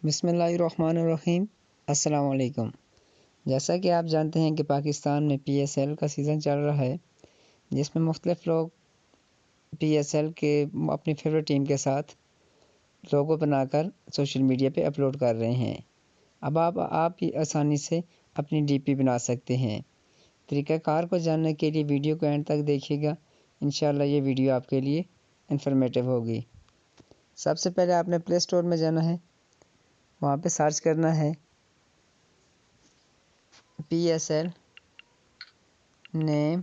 بسم اللہ الرحمن الرحیم۔ السلام علیکم۔ جیسا کہ آپ جانتے ہیں کہ پاکستان میں پی ایس ایل کا سیزن چل رہا ہے، جس میں مختلف لوگ پی ایس ایل کے اپنی فیوریٹ ٹیم کے ساتھ لوگو بنا کر سوشل میڈیا پہ اپلوڈ کر رہے ہیں۔ اب آپ بھی آسانی سے اپنی ڈی پی بنا سکتے ہیں۔ طریقہ کار کو جاننے کے لیے ویڈیو کو اینڈ تک دیکھیے گا۔ انشاءاللہ یہ ویڈیو آپ کے لیے انفارمیٹیو ہوگی۔ سب سے پہلے آپ نے پلے اسٹور میں جانا ہے، وہاں پہ سرچ کرنا ہے P S L name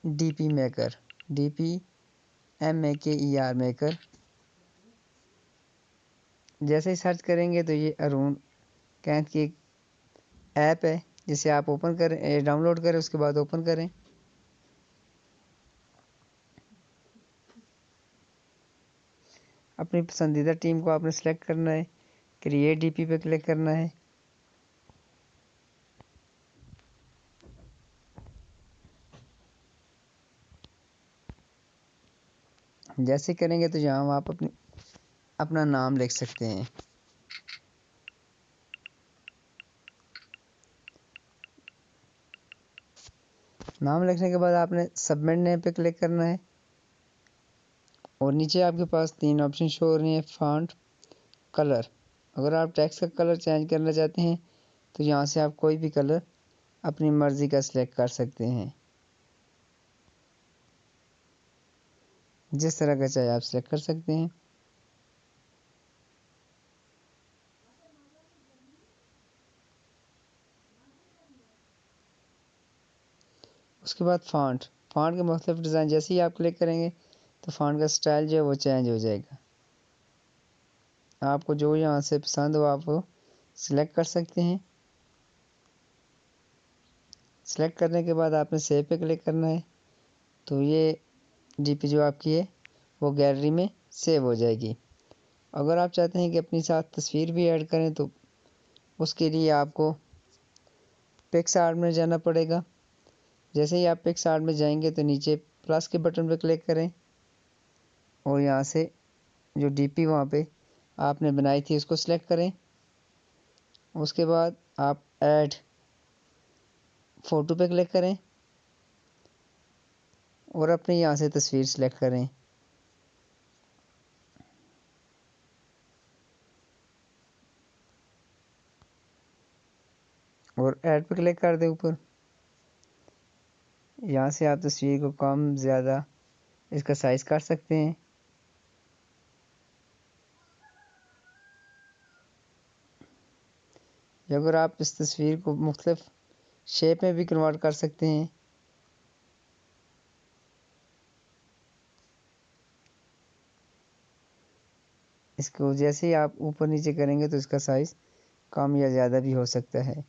D P maker, DPMAKER maker. جیسے ہی سرچ کریں گے تو یہ ارون کینت کی ایک ایپ ہے، جسے آپ اوپن کریں، ڈاؤن لوڈ کریں، اس کے بعد اوپن کریں۔ اپنی پسندیدہ ٹیم کو آپ نے سلیکٹ کرنا ہے، کریٹ ڈی پی پہ کلک کرنا ہے۔ جیسے کریں گے تو یہاں آپ اپنا نام لکھ سکتے ہیں۔ نام لکھنے کے بعد آپ نے سبمٹ نیم پہ کلک کرنا ہے، اور نیچے آپ کے پاس 3 آپشن شو ہو رہے ہیں۔ Font, colour. اگر آپ ٹیکسٹ کا کلر چینج کرنا چاہتے ہیں تو یہاں سے آپ کوئی بھی کلر اپنی مرضی کا سلیکٹ کر سکتے ہیں، جس طرح کا چاہے آپ سلیکٹ کر سکتے ہیں۔ اس کے بعد فونٹ کے مختلف ڈیزائن، جیسے ہی آپ کلک کریں گے تو فونٹ کا سٹائل جو ہے وہ چینج ہو جائے گا۔ آپ کو جو یہاں سے پسند ہو آپ وہ سلیکٹ کر سکتے ہیں۔ سلیکٹ کرنے کے بعد آپ نے سیو پہ کلک کرنا ہے، تو یہ ڈی پی جو آپ کی ہے وہ گیلری میں سیو ہو جائے گی۔ اگر آپ چاہتے ہیں کہ اپنی ساتھ تصویر بھی ایڈ کریں تو اس کے لیے آپ کو پکس آرٹ میں جانا پڑے گا۔ جیسے ہی آپ پکس آرٹ میں جائیں گے تو نیچے پلس کے بٹن پہ کلک کریں، اور یہاں سے جو ڈی پی وہاں پہ آپ نے بنائی تھی اس کو سلیکٹ کریں۔ اس کے بعد آپ ایڈ فوٹو پہ کلک کریں، اور اپنے یہاں سے تصویر سلیکٹ کریں۔ اور ایڈ پہ کلک کر دیں اوپر۔ یہاں سے آپ تصویر کو کم زیادہ اس کا سائز کر سکتے ہیں۔ یا اگر آپ اس تصویر کو مختلف شیپ میں بھی کنورٹ کر سکتے ہیں۔ اس کو جیسے ہی آپ اوپر نیچے کریں گے تو اس کا سائز کم یا زیادہ بھی ہو سکتا ہے۔